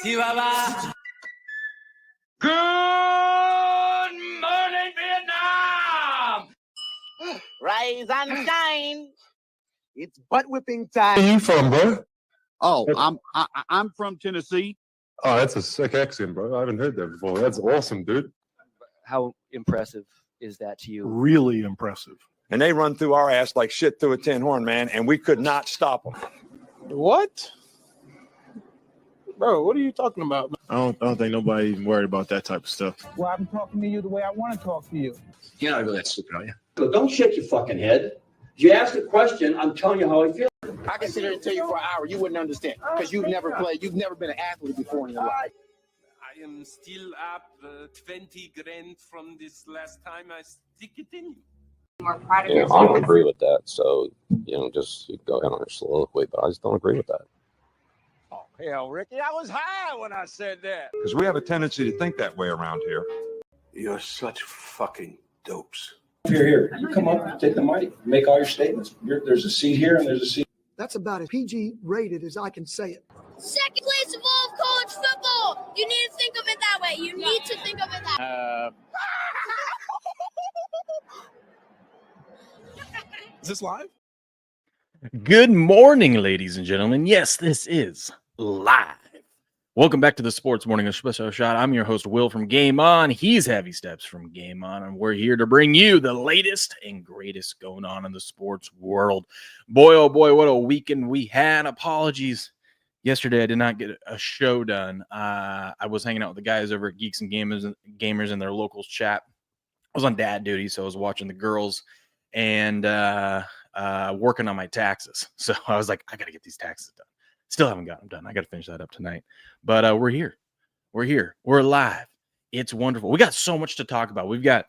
See you, bye-bye. Good morning, Vietnam! Rise and shine. It's butt whipping time. Where are you from, bro? Oh, I'm from Tennessee. Oh, that's a sick accent, bro. I haven't heard that before. That's awesome, dude. How impressive is that to you? Really impressive. And they run through our ass like shit through a tin horn, man, and we could not stop them. What? Bro, what are you talking about? I don't think nobody's worried about that type of stuff. Well, I'm talking to you the way I want to talk to you. You're not really that stupid, are you? So don't shake your fucking head. If you ask a question, I'm telling you how I feel. I can sit here and tell you for an hour. You wouldn't understand because you've never played. You've never been an athlete before in your life. I am still up 20 grand from this last time I stick it in you. More proud of yourself. I don't agree with that. So, just go ahead on your soliloquy, but I just don't agree with that. Oh, hell, Ricky, I was high when I said that. Because we have a tendency to think that way around here. You're such fucking dopes. Here. You come up, take the mic, make all your statements. There's a seat here and there's a seat. That's about as PG rated as I can say it. Second place of all of college football. You need to think of it that way. You need to think of it that way. Is this live? Good morning, ladies and gentlemen. Yes, this is live. Welcome back to the Sports Morning Espresso Shot. I'm your host, Will from Game On. He's Heavy Steps from Game On, and we're here to bring you the latest and greatest going on in the sports world. Boy, oh boy, what a weekend we had. Apologies. Yesterday, I did not get a show done. I was hanging out with the guys over at Geeks and Gamers in their locals chat. I was on dad duty, so I was watching the girls and working on my taxes. So I was like, I got to get these taxes done. Still haven't got them done. I got to finish that up tonight. But we're here. We're here. We're live. It's wonderful. We got so much to talk about. We've got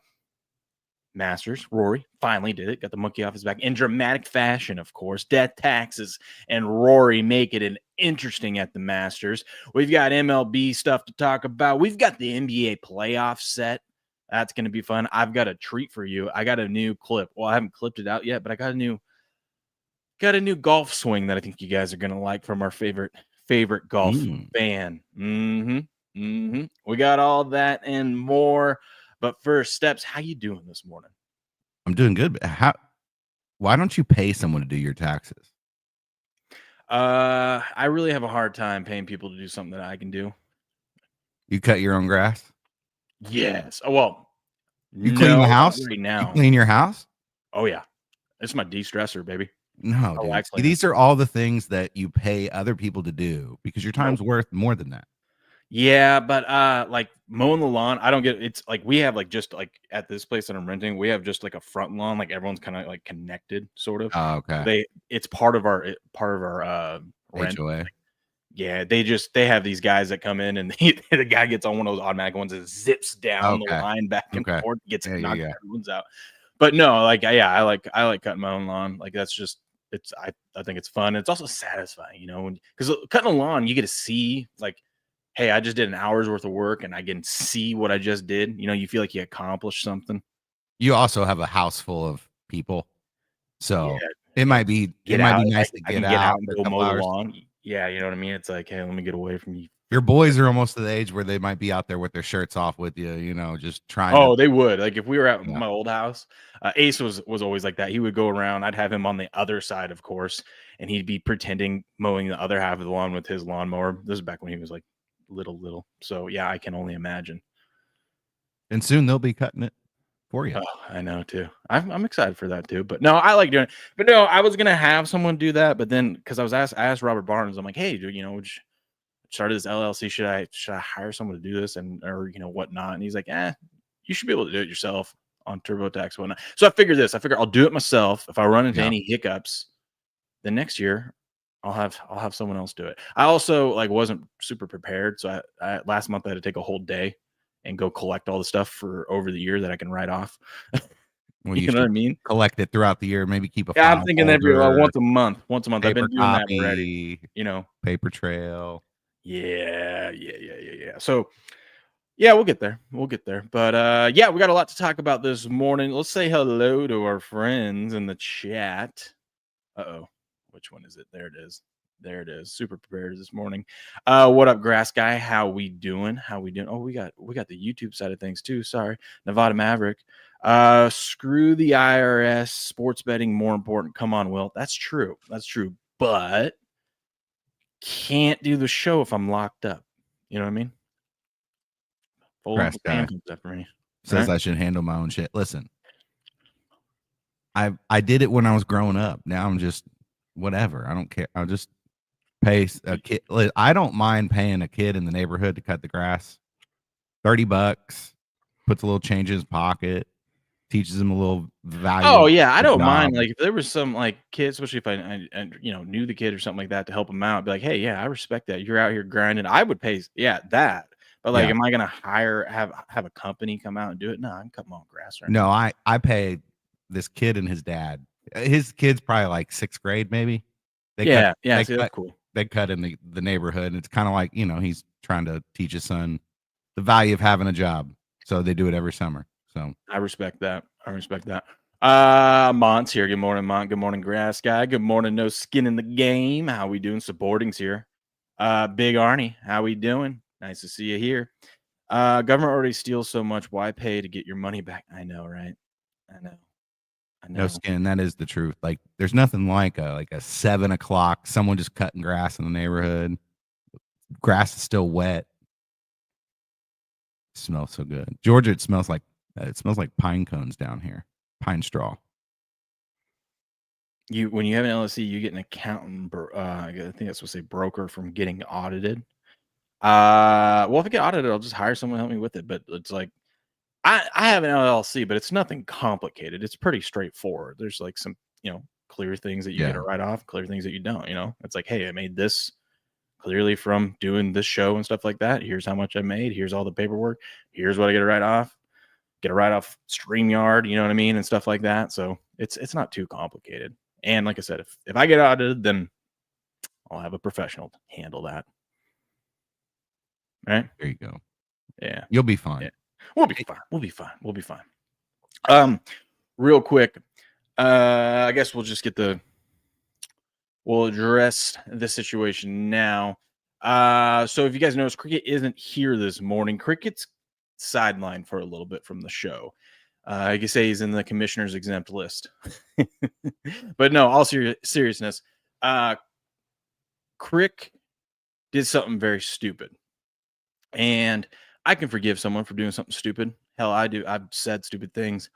Masters. Rory finally did it. Got the monkey off his back in dramatic fashion, of course. Death, taxes, and Rory make it an interesting at the Masters. We've got MLB stuff to talk about. We've got the NBA playoff set. That's going to be fun. I've got a treat for you. I got a new clip. Well, I haven't clipped it out yet, but I got a new golf swing that I think you guys are going to like from our favorite golf fan. We got all that and more. But first, Steps, how you doing this morning? I'm doing good. Why don't you pay someone to do your taxes? I really have a hard time paying people to do something that I can do. You cut your own grass? Yes. Oh, well, you clean the house right now. You clean your house? Oh, yeah. It's my de-stressor, baby. No, dude. These are all the things that you pay other people to do because your time's worth more than that. Yeah, but like mowing the lawn, I don't get. It's like we have like just like at this place that I'm renting, we have just like a front lawn, like everyone's kind of like connected, sort of. Oh, okay. It's part of our rent. HOA. Yeah, they have these guys that come in and the guy gets on one of those automatic ones and zips down the line back and forth, gets knocked everyone's out. But no, like I like cutting my own lawn. Like that's just I think it's fun. It's also satisfying, because cutting a lawn, you get to see like, hey, I just did an hour's worth of work and I can see what I just did. You feel like you accomplished something. You also have a house full of people, so it might be nice to get out and go mow the lawn. Yeah, you know what I mean? It's like, hey, let me get away from you. Your boys are almost to the age where they might be out there with their shirts off with you, just trying. Oh, they would. Like if we were at my old house, Ace was always like that. He would go around. I'd have him on the other side, of course, and he'd be pretending mowing the other half of the lawn with his lawnmower. This is back when he was like little. So yeah, I can only imagine. And soon they'll be cutting it for you. Oh, I know too. I'm excited for that too. But no, I like doing it. But no, I was gonna have someone do that, but then because I asked Robert Barnes, I'm like, hey, dude, started this LLC. Should I hire someone to do this or whatnot? And he's like, you should be able to do it yourself on TurboTax and whatnot. So I figured I'll do it myself. If I run into any hiccups, then next year I'll have someone else do it. I also wasn't super prepared. So I last month I had to take a whole day and go collect all the stuff for over the year that I can write off. Well, you know what I mean? Collect it throughout the year. Maybe keep a. Yeah, I'm thinking every once a month. I've been doing copy, that already. Paper trail. Yeah. So, yeah, we'll get there. But we got a lot to talk about this morning. Let's say hello to our friends in the chat. Uh-oh. Which one is it? There it is. There it is. Super prepared this morning. What up, Grass Guy? How we doing? Oh, we got the YouTube side of things too. Sorry, Nevada Maverick. Screw the IRS. Sports betting more important. Come on, Will. That's true. But can't do the show if I'm locked up. You know what I mean? Grass Guy comes after me. says I should handle my own shit. Listen, I did it when I was growing up. Now I'm just whatever. I don't care. I'll just pay a kid. I don't mind paying a kid in the neighborhood to cut the grass. $30, puts a little change in his pocket, teaches him a little value. Oh yeah, I don't mind. Like if there was some like kid, especially if I knew the kid or something like that to help him out, be like, hey, yeah, I respect that. You're out here grinding. I would pay, that. But like, am I gonna have a company come out and do it? No, I can cut my own grass. Right no, now. I pay this kid and his dad. His kid's probably like 6th grade, maybe. That's cool. They cut in the neighborhood, and it's kind of like, he's trying to teach his son the value of having a job. So they do it every summer. So I respect that. Mont's here. Good morning, Mont. Good morning, Grass Guy. Good morning, No Skin in the Game. How we doing? Supporting's here. Big Arnie, how we doing? Nice to see you here. Government already steals so much. Why pay to get your money back? I know, right? I know. No Skin, that is the truth. Like, there's nothing like a 7 o'clock, someone just cutting grass in the neighborhood. Grass is still wet. It smells so good. Georgia, it smells like pine cones down here. Pine straw. When you have an LLC, you get an accountant. I think that's supposed to say broker from getting audited. Well, if I get audited, I'll just hire someone to help me with it. But it's like, I have an LLC, but it's nothing complicated. It's pretty straightforward. There's like some, clear things that you get to write off, clear things that you don't, It's like, hey, I made this clearly from doing this show and stuff like that. Here's how much I made. Here's all the paperwork. Here's what I get to write off. Get a write off StreamYard, you know what I mean? And stuff like that. So it's not too complicated. And like I said, if I get audited, then I'll have a professional handle that. Right? There you go. Yeah. You'll be fine. Yeah. We'll be fine. Real quick, I guess we'll address the situation now. So if you guys notice, Cricket isn't here this morning. Cricket's sidelined for a little bit from the show. I can say he's in the commissioner's exempt list. But no, all seriousness, Crick did something very stupid. And I can forgive someone for doing something stupid. Hell, I do. I've said stupid things,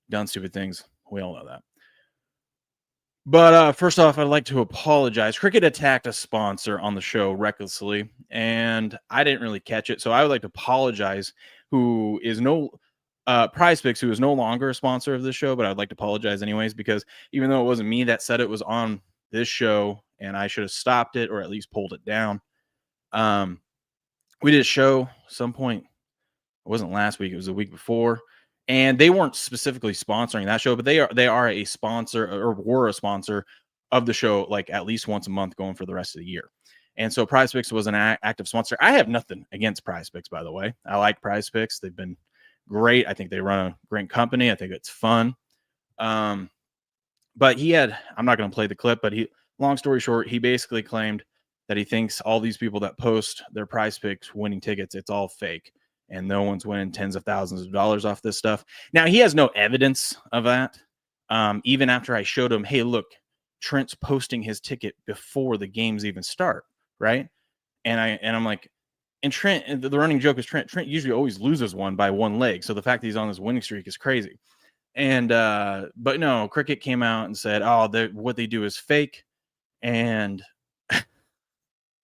done stupid things. We all know that. But first off, I'd like to apologize. Cricket attacked a sponsor on the show recklessly, and I didn't really catch it. So I would like to apologize, who is Prize Picks, who is no longer a sponsor of this show, but I'd like to apologize anyways, because even though it wasn't me that said it was on this show, and I should have stopped it or at least pulled it down. We did a show some point. It wasn't last week. It was the week before. And they weren't specifically sponsoring that show, but they are a sponsor, or were a sponsor of the show, like at least once a month going for the rest of the year. And so Prize Picks was an active sponsor. I have nothing against Prize Picks, by the way. I like Prize Picks. They've been great. I think they run a great company. I think it's fun. But I'm not going to play the clip, but long story short, he basically claimed that he thinks all these people that post their Prize Picks winning tickets, it's all fake. And no one's winning tens of thousands of dollars off this stuff. Now, he has no evidence of that. Even after I showed him, hey, look, Trent's posting his ticket before the games even start, right? And I'm like, and Trent, the running joke is Trent usually always loses one by one leg. So the fact that he's on this winning streak is crazy. And but no, Cricket came out and said, oh, what they do is fake. And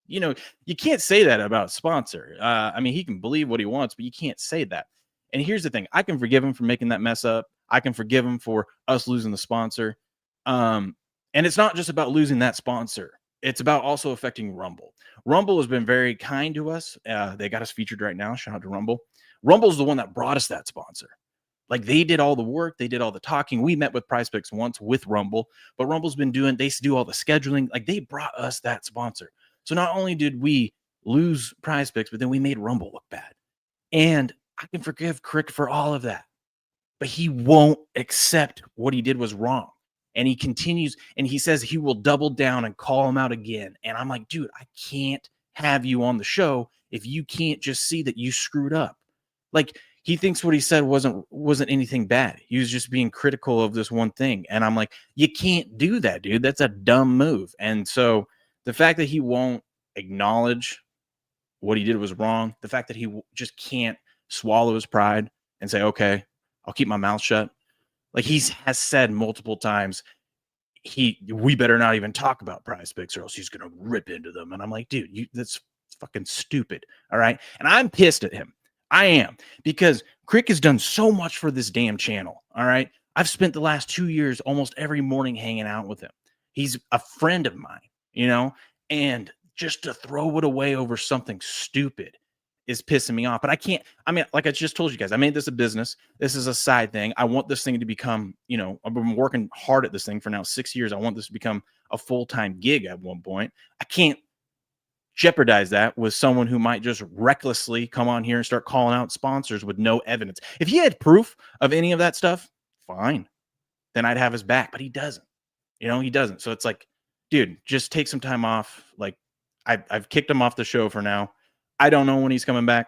you can't say that about a sponsor. I mean, he can believe what he wants, but you can't say that. And here's the thing. I can forgive him for making that mess up. I can forgive him for us losing the sponsor. And it's not just about losing that sponsor. It's about also affecting Rumble. Rumble has been very kind to us. They got us featured right now. Shout out to Rumble. Rumble's the one that brought us that sponsor. Like, they did all the work. They did all the talking. We met with Prize Picks once with Rumble, but Rumble's been they do all the scheduling. Like, they brought us that sponsor. So not only did we lose Prize Picks, but then we made Rumble look bad. And I can forgive Crick for all of that. But he won't accept what he did was wrong. And he continues, and he says he will double down and call him out again. And I'm like, dude, I can't have you on the show if you can't just see that you screwed up. Like, he thinks what he said wasn't anything bad. He was just being critical of this one thing. And I'm like, you can't do that, dude. That's a dumb move. And so the fact that he won't acknowledge what he did was wrong, the fact that he just can't swallow his pride and say, okay, I'll keep my mouth shut. Like, he has said multiple times, we better not even talk about Prize Picks or else he's going to rip into them. And I'm like, dude, that's fucking stupid. All right. And I'm pissed at him. I am, because Crick has done so much for this damn channel. All right. I've spent the last 2 years almost every morning hanging out with him. He's a friend of mine, and just to throw it away over something stupid is pissing me off. But I can't, like I just told you guys, I made this a business. This is a side thing. I want this thing to become, I've been working hard at this thing for now 6 years. I want this to become a full-time gig at one point. I can't jeopardize that with someone who might just recklessly come on here and start calling out sponsors with no evidence. If he had proof of any of that stuff, fine, then I'd have his back, but he doesn't. He doesn't. So it's like, dude, just take some time off. Like, I've kicked him off the show for now. I don't know when he's coming back.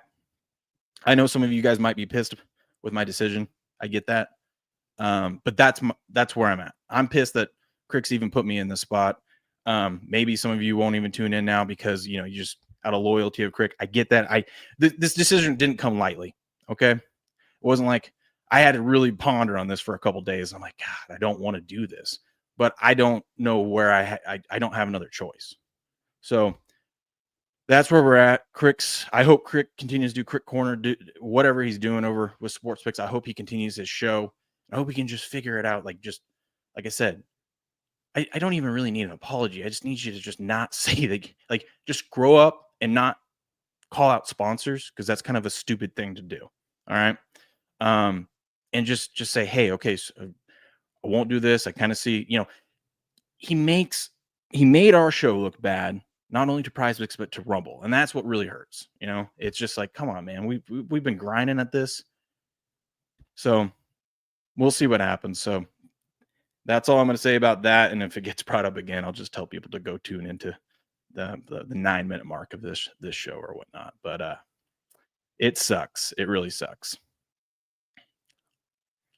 I know some of you guys might be pissed with my decision. I get that. But that's where I'm at. I'm pissed that Crick's even put me in this spot. Maybe some of you won't even tune in now because, you just out of loyalty of Crick. I get that. This decision didn't come lightly. Okay. It wasn't like I had to really ponder on this for a couple days. I'm like, God, I don't want to do this, but I don't know where I don't have another choice. So that's where we're at. I hope Crick continues to do Crick Corner, do whatever he's doing over with Sports Picks. I hope he continues his show. I hope he can just figure it out. Like I said, I don't even really need an apology. I just need you to just not say that, like, just grow up and not call out sponsors, because that's kind of a stupid thing to do. All right. And just say, hey, okay, so I won't do this. I kind of see, he made our show look bad, not only to Prize Picks, but to Rumble. And that's what really hurts. It's just like, come on, man, we've been grinding at this. So we'll see what happens. So that's all I'm going to say about that. And if it gets brought up again, I'll just tell people to go tune into the 9-minute mark of this show or whatnot. But it sucks. It really sucks.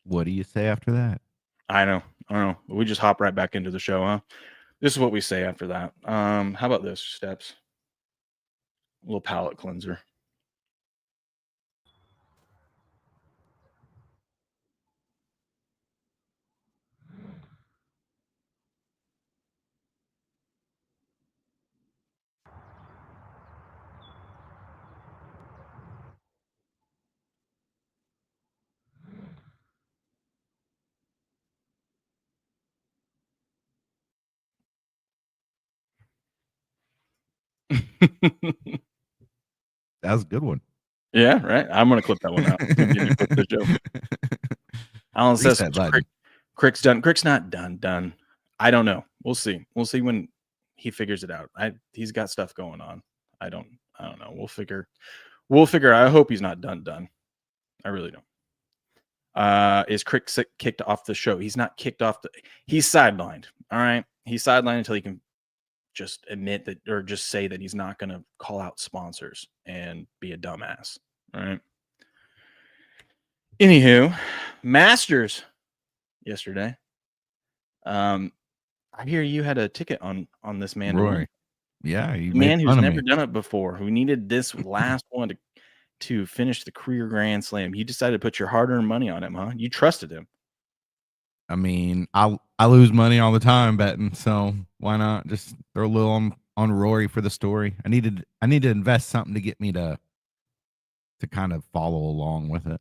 What do you say after that? I don't know. We just hop right back into the show, huh? This is what we say after that. How about this, Steps? A little palate cleanser. That was a good one. Yeah, right. I'm gonna clip that one out. The show. Alan says Crick's done. Crick's not done. I don't know. We'll see. We'll see when he figures it out. He's got stuff going on. I don't know. We'll figure. I hope he's not done. I really don't. Is Crick kicked off the show? He's not kicked off. He's sidelined. All right. He's sidelined until he can just admit that, or just say that he's not going to call out sponsors and be a dumbass. All right. Anywho, Masters yesterday. I hear you had a ticket on this man. Rory. Yeah, man who's never done it before, who needed this last one to finish the career Grand Slam. You decided to put your hard-earned money on him, huh? You trusted him. I mean, I lose money all the time betting, so why not just throw a little on Rory for the story? I need to invest something to get me to kind of follow along with it.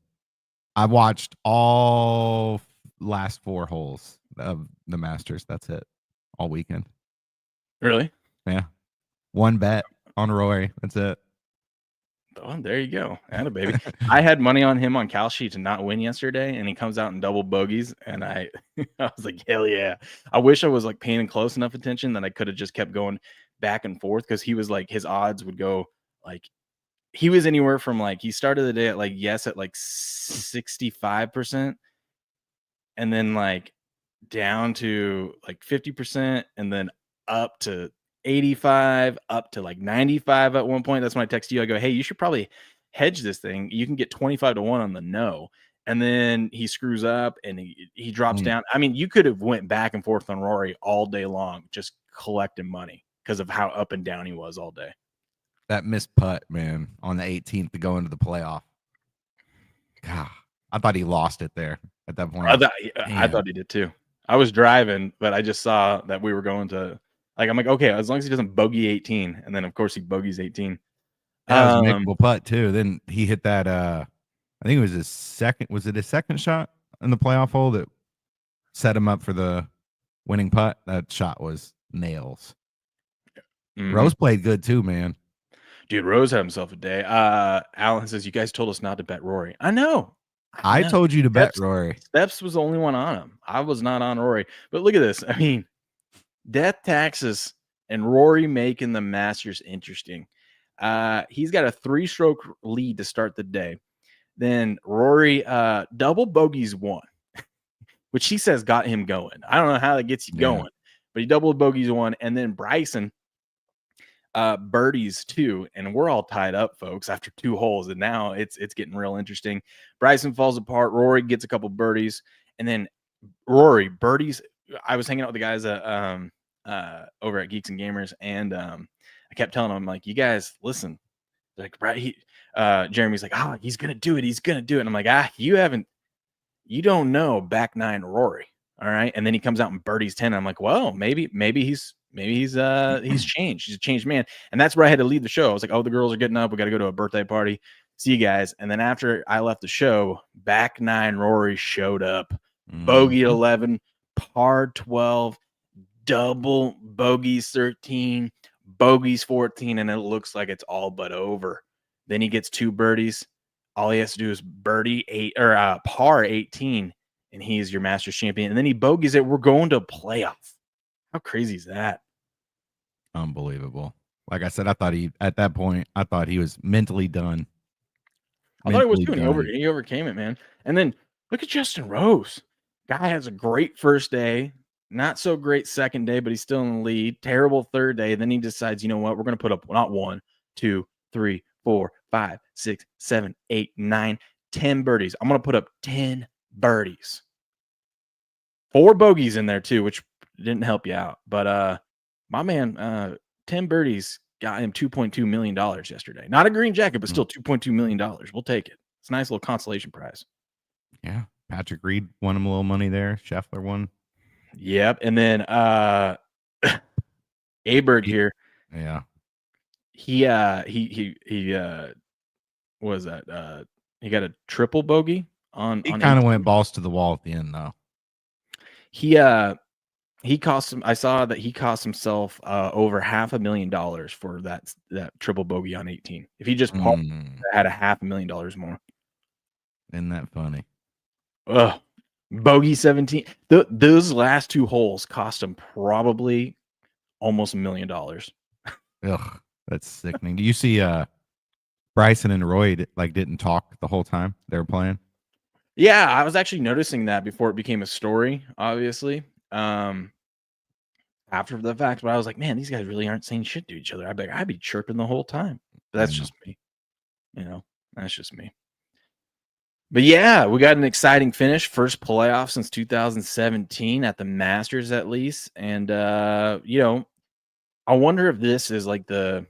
I watched all last 4 holes of the Masters. That's it, all weekend. Really? Yeah. 1 bet on Rory. That's it. Oh, there you go. Atta baby. I had money on him on Kalshi to not win yesterday, and he comes out in double bogeys, and I was like, hell yeah. I wish I was like paying close enough attention that I could have just kept going back and forth, because he was like, his odds would go like, he was anywhere from like, he started the day at like yes at like 65%, and then like down to like 50% and then up to 85, up to like 95 at one point. That's when I text you. I go, hey, you should probably hedge this thing. You can get 25-1 on the no. And then he screws up and he drops down. I mean, you could have went back and forth on Rory all day long, just collecting money because of how up and down he was all day. That missed putt, man, on the 18th to go into the playoff. God, I thought he lost it there at that point. I thought he did too. I was driving, but I just saw that we were going to, like, I'm like, okay, as long as he doesn't bogey 18. And then, of course, he bogeys 18. That was a makeable putt, too. Then he hit that, I think it was his second, was it his second shot in the playoff hole that set him up for the winning putt? That shot was nails. Rose played good, too, man. Dude, Rose had himself a day. Alan says, you guys told us not to bet Rory. I know. I told you to bet Rory. Steps was the only one on him. I was not on Rory. But look at this. I mean, death taxes and Rory making the Masters interesting. He's got a 3-stroke lead to start the day. Then Rory double bogeys 1, which he says got him going. I don't know how that gets you going, but he double bogeys 1. And then Bryson birdies 2, and we're all tied up, folks, after 2 holes, and now it's getting real interesting. Bryson falls apart. Rory gets a couple birdies, and then Rory birdies. I was hanging out with the guys over at Geeks and Gamers, and I kept telling them, like, you guys listen, like, right, Jeremy's like, he's gonna do it, and I'm like, you don't know back 9 Rory, all right? And then he comes out and birdies 10, and I'm like, well, maybe he's changed. He's a changed man. And that's where I had to leave the show. I was like, oh, the girls are getting up. We got to go to a birthday party. See you guys. And then after I left the show, back 9 Rory showed up. Bogey 11, par 12, double bogeys 13, bogeys 14, and it looks like it's all but over. Then he gets 2 birdies. All he has to do is birdie 8 or par 18, and he's your Masters champion. And then he bogeys it. We're going to a playoff. How crazy is that? Unbelievable. Like I said, at that point, I thought he was mentally done. I thought he was doing he overcame it, man. And then look at Justin Rose. Guy has a great first day, not so great second day, but he's still in the lead. Terrible third day. Then he decides, you know what? We're going to put up not 1, 2, 3, 4, 5, 6, 7, 8, 9, 10 birdies. I'm going to put up 10 birdies. 4 bogeys in there too, which didn't help you out. But my man, 10 birdies got him $2.2 million yesterday. Not a green jacket, but still $2.2 million. We'll take it. It's a nice little consolation prize. Yeah. Patrick Reed won him a little money there. Scheffler won. Yep. And then Aberg here. Yeah. He what was that? He got a triple bogey on. He kind of went balls to the wall at the end, though. He cost him. I saw that he cost himself over $500,000 for that triple bogey on 18. If he just had $500,000 more. Isn't that funny? Ugh. Bogey 17. Those last 2 holes cost him probably almost $1 million. Ugh, that's sickening. Do you see Bryson and Roy didn't talk the whole time they were playing? Yeah, I was actually noticing that before it became a story, obviously. After the fact, but I was like, man, these guys really aren't saying shit to each other. I'd be chirping the whole time. But that's just me. That's just me. But yeah, we got an exciting finish. First playoff since 2017 at the Masters, at least. And I wonder if this is I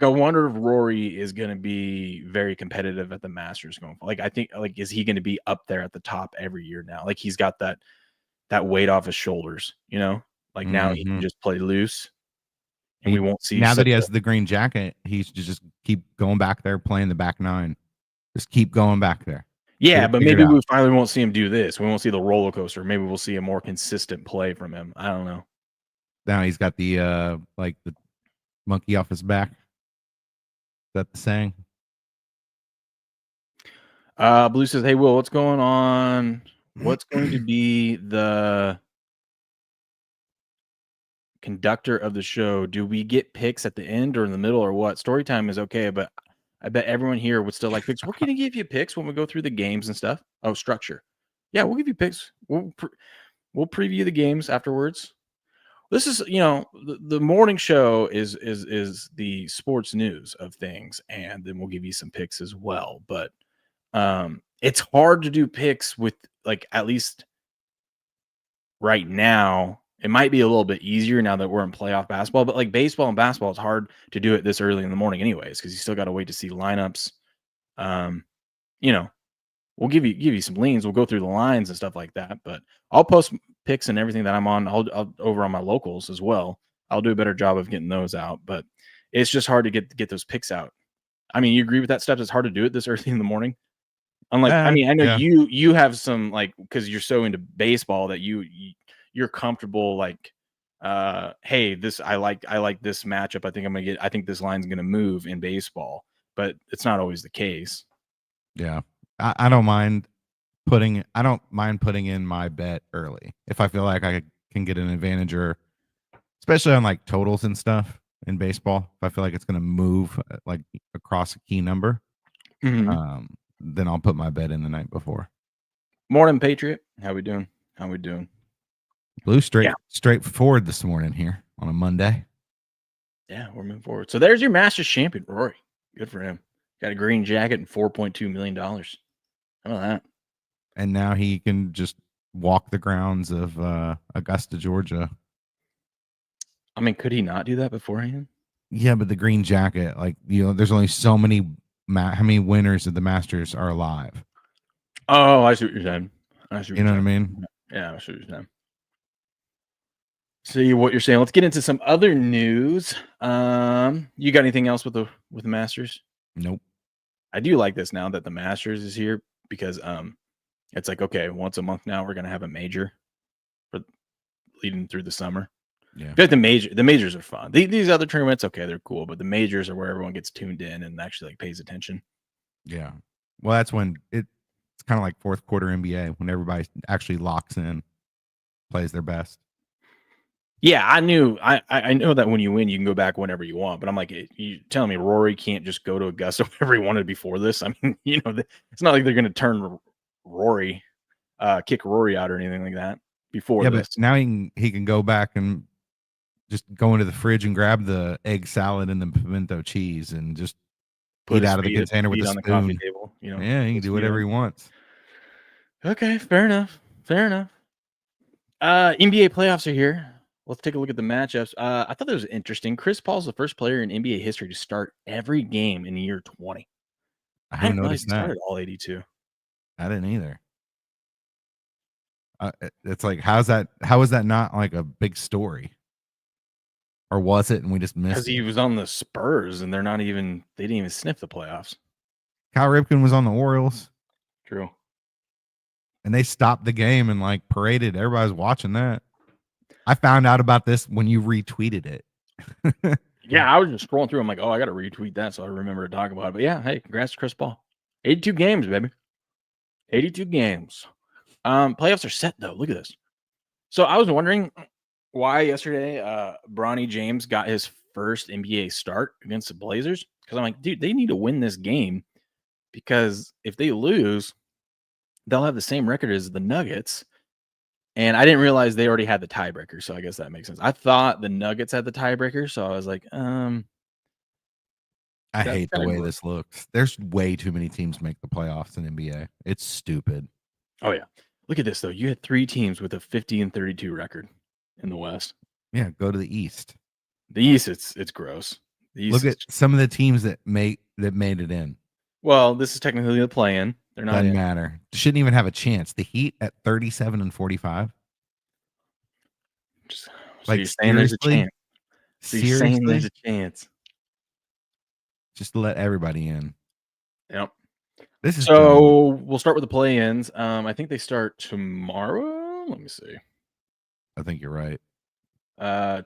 wonder if Rory is going to be very competitive at the Masters going forward. I think, is he going to be up there at the top every year now? Like, he's got that weight off his shoulders, now he can just play loose, and we won't see. Now that he has the green jacket, he's just keep going back there playing the back 9. Just keep going back there. Yeah, but maybe we finally won't see him do this. We won't see the roller coaster. Maybe we'll see a more consistent play from him. I don't know. Now he's got the the monkey off his back. Is that the saying? Blue says, "Hey, Will, what's going on? What's going to be the conductor of the show? Do we get picks at the end or in the middle or what? Story time is okay, but I bet everyone here would still like picks. We're going to give you picks when we go through the games and stuff. Oh, structure. Yeah, we'll give you picks. we'll preview the games afterwards. This is, the morning show is the sports news of things, and then we'll give you some picks as well. But it's hard to do picks with, like, at least right now. It might be a little bit easier now that we're in playoff basketball, but like baseball and basketball, it's hard to do it this early in the morning anyways, because you still got to wait to see lineups. We'll give you some leans. We'll go through the lines and stuff like that, but I'll post picks and everything that I'm on. I'll over on my locals as well. I'll do a better job of getting those out, but it's just hard to get those picks out. I mean, you agree with that, Steps? It's hard to do it this early in the morning. Unlike, I know you have some, like, because you're so into baseball that you're comfortable, like, hey, I like this matchup. I think this line's gonna move in baseball, but it's not always the case. Yeah. I don't mind putting in my bet early if I feel like I can get an advantage, or especially on like totals and stuff in baseball. If I feel like it's going to move like across a key number, then I'll put my bet in the night before. Morning, Patriot. How we doing? Blue straightforward this morning here on a Monday. Yeah, we're moving forward. So there's your Masters champion, Rory. Good for him. Got a green jacket and $4.2 million. How about that? And now he can just walk the grounds of Augusta, Georgia. I mean, could he not do that beforehand? Yeah, but the green jacket, like, there's only so many. How many winners of the Masters are alive? Oh, I see what you're saying. You know what I mean? Yeah, I see what you're saying. See what you're saying. Let's get into some other news. You got anything else with the Masters? Nope. I do like this now that the Masters is here, because it's like, okay, once a month now we're gonna have a major for leading through the summer. Yeah, but the majors are fun. These other tournaments, okay, they're cool, but the majors are where everyone gets tuned in and actually like pays attention. Yeah, well, that's when it's kind of like fourth quarter NBA, when everybody actually locks in, plays their best. Yeah, I know that when you win, you can go back whenever you want. But I'm like, you telling me Rory can't just go to Augusta whenever he wanted before this? I mean, it's not like they're going to turn Rory, kick Rory out or anything like that before this. But now he can go back and just go into the fridge and grab the egg salad and the pimento cheese and just eat out of the container with a spoon. The coffee table, Yeah, he can do whatever he wants. Okay, fair enough. NBA playoffs are here. Let's take a look at the matchups. I thought that was interesting. Chris Paul's the first player in NBA history to start every game in the year 20. I didn't notice that. Started all 82. I didn't either. It's like, how is that not like a big story? Or was it and we just missed it? Because he was on the Spurs and they didn't even sniff the playoffs. Cal Ripken was on the Orioles. True. And they stopped the game and like paraded. Everybody's watching that. I found out about this when you retweeted it. Yeah, I was just scrolling through. I'm like, oh, I got to retweet that so I remember to talk about it. But yeah, hey, congrats to Chris Paul. 82 games, baby. 82 games. Playoffs are set, though. Look at this. So I was wondering why yesterday Bronny James got his first NBA start against the Blazers. Because I'm like, dude, they need to win this game. Because if they lose, they'll have the same record as the Nuggets. And I didn't realize they already had the tiebreaker, so I guess that makes sense. I thought the Nuggets had the tiebreaker, so I was like, I hate the way this looks. There's way too many teams make the playoffs in NBA. It's stupid. Oh, yeah. Look at this, though. You had 3 teams with a 50-32 record in the West. Yeah, go to the East. The East, it's gross. The East, look at some of the teams that made it in. Well, this is technically the play-in. They're not Doesn't matter. Shouldn't even have a chance. The Heat at 37-45. So like, you're saying there's a chance. So you're saying there's a chance. Just to let everybody in. Yep. This is so dumb. We'll start with the play-ins. I think they start tomorrow. Let me see. I think you're right.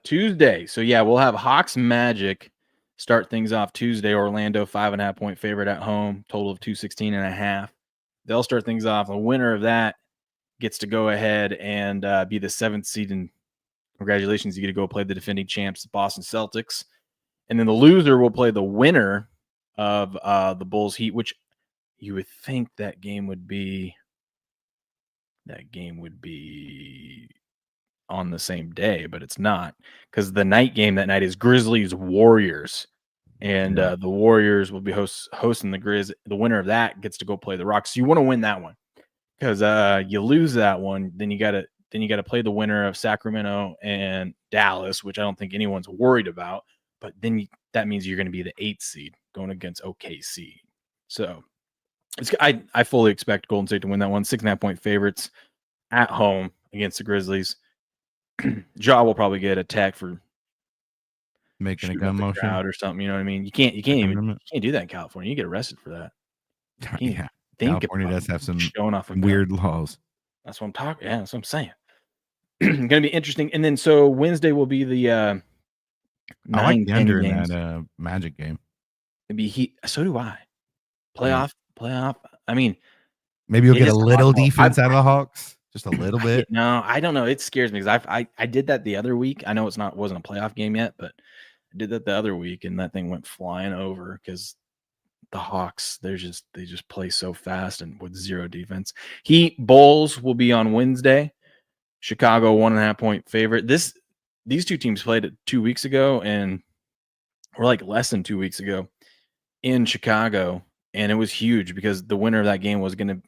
Tuesday. So yeah, we'll have Hawks Magic start things off Tuesday. Orlando 5.5 point favorite at home. Total of 216.5. They'll start things off. The winner of that gets to go ahead and be the 7th seed. And congratulations, you get to go play the defending champs, the Boston Celtics. And then the loser will play the winner of the Bulls Heat, which you would think that game would be on the same day, but it's not, because the night game that night is Grizzlies Warriors, and the Warriors will be hosting the Grizz. The winner of that gets to go play the Rocks. So you want to win that one, because you lose that one, then you got to play the winner of Sacramento and Dallas, which I don't think anyone's worried about. But then that means you're going to be the 8th seed going against OKC. So I fully expect Golden State to win that one. 6.5 point favorites at home against the Grizzlies. Ja will probably get attacked for making a gun motion or something. You know what I mean? You can't do that in California. You get arrested for that. Yeah, California does have some showing off weird laws. That's what I'm talking. Yeah, that's what I'm saying. Going to be interesting. And then so Wednesday will be the I like the under in that Magic game. It'd be Heat. So do I. Playoff. I mean, maybe you'll get a little defense out of the Hawks, just a little bit. No, I don't know. It scares me because I did that the other week. I know wasn't a playoff game yet, but I did that the other week, and that thing went flying over because the Hawks, they just play so fast and with zero defense. Heat Bulls will be on Wednesday. Chicago 1.5 point favorite. These two teams played it 2 weeks ago, and or like less than 2 weeks ago in Chicago, and it was huge because the winner of that game was gonna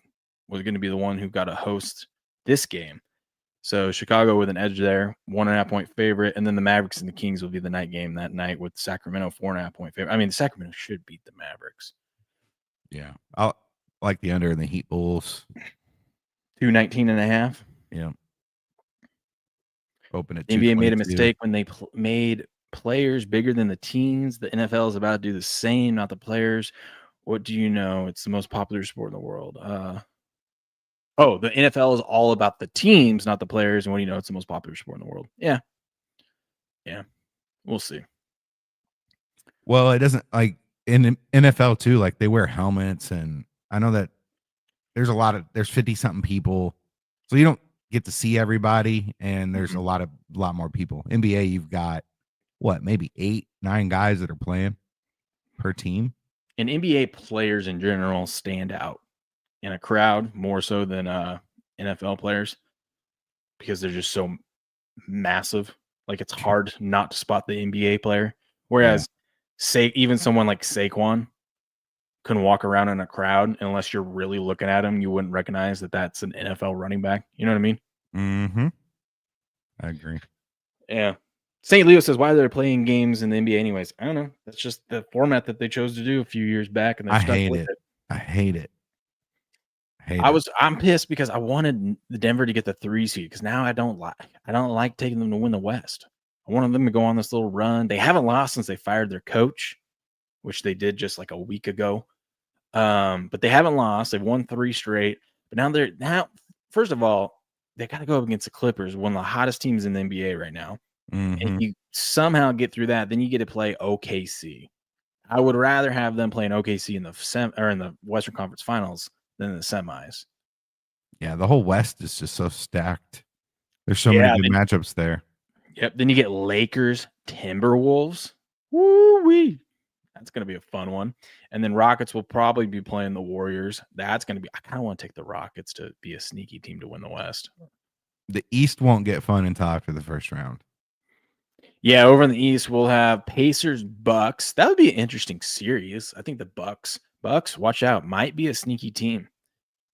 be the one who got to host this game. So Chicago with an edge there, 1.5 point favorite, and then the Mavericks and the Kings will be the night game that night with Sacramento 4.5 point favorite. I mean, Sacramento should beat the Mavericks. Yeah, I like the under in the Heat Bulls. 219.5. Yeah. Open at NBA made a mistake when they made players bigger than the teams. The NFL is about to do the same, not the players. What do you know? It's the most popular sport in the world. The NFL is all about the teams, not the players. And what do you know? It's the most popular sport in the world. Yeah. We'll see. Well, it doesn't, like in NFL too, like they wear helmets, and I know that there's 50 something people, so you don't get to see everybody, and there's a lot more people. NBA, you've got maybe 8-9 guys that are playing per team. And NBA players in general stand out in a crowd more so than NFL players because they're just so massive. Like it's hard not to spot the NBA player. Whereas even someone like Saquon can walk around in a crowd, unless you're really looking at him, you wouldn't recognize that that's an NFL running back. You know what I mean? Mm-hmm. I agree. Yeah. St. Leo says, why are they playing games in the NBA anyways? I don't know. That's just the format that they chose to do a few years back, and I hate it. I hate it. I'm pissed because I wanted the Denver to get the 3 seed because now I don't like taking them to win the West. I wanted them to go on this little run. They haven't lost since they fired their coach, which they did just like a week ago. But they haven't lost. They've won 3 straight. But now first of all, they got to go up against the Clippers, one of the hottest teams in the NBA right now. Mm-hmm. And if you somehow get through that, then you get to play OKC. I would rather have them playing OKC in the Western Conference Finals than the semis. Yeah, the whole West is just so stacked. There's so many good matchups there. Yep. Then you get Lakers, Timberwolves. Woo-wee. That's going to be a fun one. And then Rockets will probably be playing the Warriors. That's going to be – I kind of want to take the Rockets to be a sneaky team to win the West. The East won't get fun until after the first round. Yeah, over in the East, we'll have Pacers, Bucks. That would be an interesting series. I think the Bucks, watch out, might be a sneaky team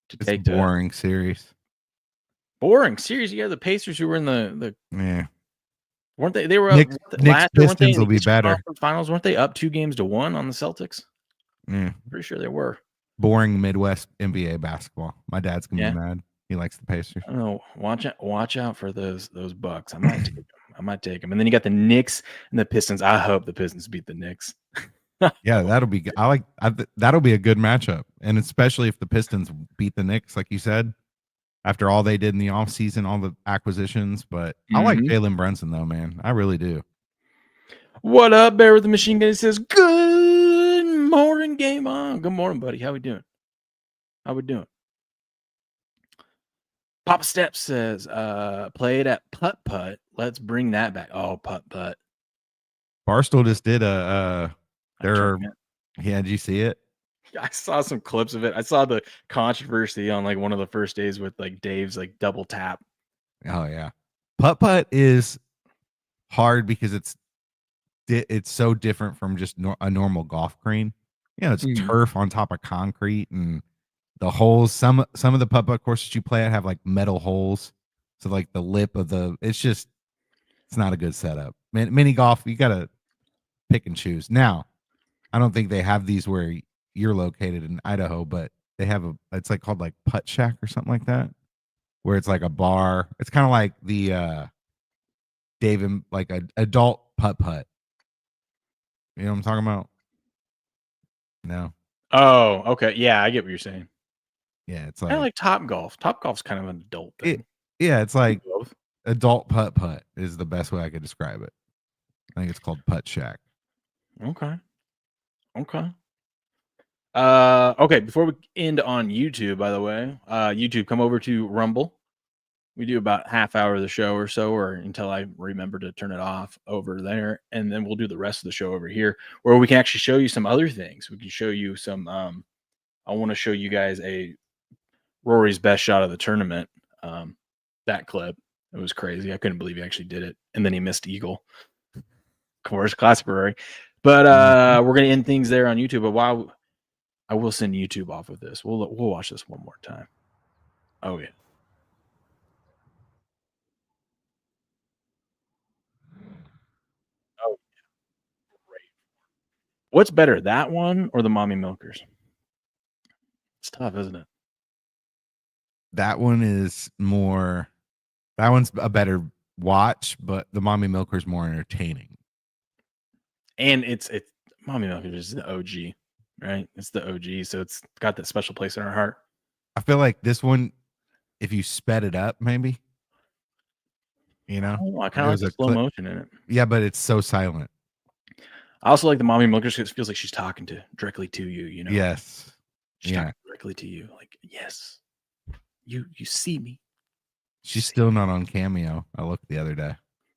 to take. Boring series. Boring series. Yeah, the Pacers who were in the weren't they? They were Knicks, up last year. Pistons will be better. Finals, weren't they up 2-1 on the Celtics? Yeah, pretty sure they were. Boring Midwest NBA basketball. My dad's gonna be mad. He likes the Pacers. I don't know. Watch out for those Bucks. I might take them. And then you got the Knicks and the Pistons. I hope the Pistons beat the Knicks. Yeah, that'll be. That'll be a good matchup, and especially if the Pistons beat the Knicks, like you said, after all they did in the offseason, all the acquisitions. But I like Jalen Brunson though, man. I really do. What up, Bear with the Machine Gun? He says, "Good morning, game on. Good morning, buddy. How we doing? Papa Step says, played at Putt Putt. Let's bring that back. Oh, Putt Putt. Barstool just did did you see it? I saw some clips of it. I saw the controversy on like one of the first days with like Dave's like double tap. Oh yeah. Putt is hard because it's so different from just a normal golf green. It's turf on top of concrete, and the holes. Some of the putt courses you play at have like metal holes, so like the lip of it's not a good setup. Mini golf, you gotta pick and choose. Now, I don't think they have these where you're located in Idaho, but they have it's like called like Putt Shack or something like that, where it's like a bar. It's kind of like the like a adult putt. You know what I'm talking about? No. Oh, okay. Yeah, I get what you're saying. Yeah, it's Kind of like like Top Golf. Top Golf's kind of an adult thing. it's like adult putt is the best way I could describe it. I think it's called Putt Shack. Okay. Okay, before we end on YouTube, by the way, YouTube, come over to Rumble. We do about half hour of the show or so, or until I remember to turn it off over there. And then we'll do the rest of the show over here where we can actually show you some other things. We can show you some, I want to show you guys Rory's best shot of the tournament. That clip. It was crazy. I couldn't believe he actually did it. And then he missed eagle. Of course, classic Rory. But we're going to end things there on YouTube. But while I will send YouTube off with this, we'll watch this one more time. Oh, yeah. Oh, great. What's better, that one or the Mommy Milkers? It's tough, isn't it? That one's a better watch, but the Mommy Milker's more entertaining. And it's Mommy Milkers is the OG, right? It's the OG, so it's got that special place in our heart. I feel like this one, if you sped it up, maybe. I kind of like the slow motion in it. Yeah, but it's so silent. I also like the Mommy Milkers because it feels like she's talking directly to you, Yes. She's talking directly to you. Like, yes. You see me. She's still not on Cameo. I looked the other day.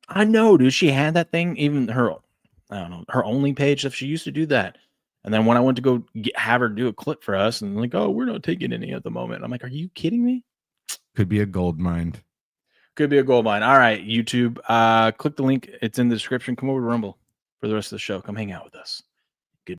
I know, dude. She had that thing, even her only page stuff. She used to do that. And then when I went to go have her do a clip for us, and like, oh, we're not taking any at the moment. I'm like, are you kidding me? Could be a gold mine. Could be a gold mine. All right, YouTube. Click the link. It's in the description. Come over to Rumble for the rest of the show. Come hang out with us.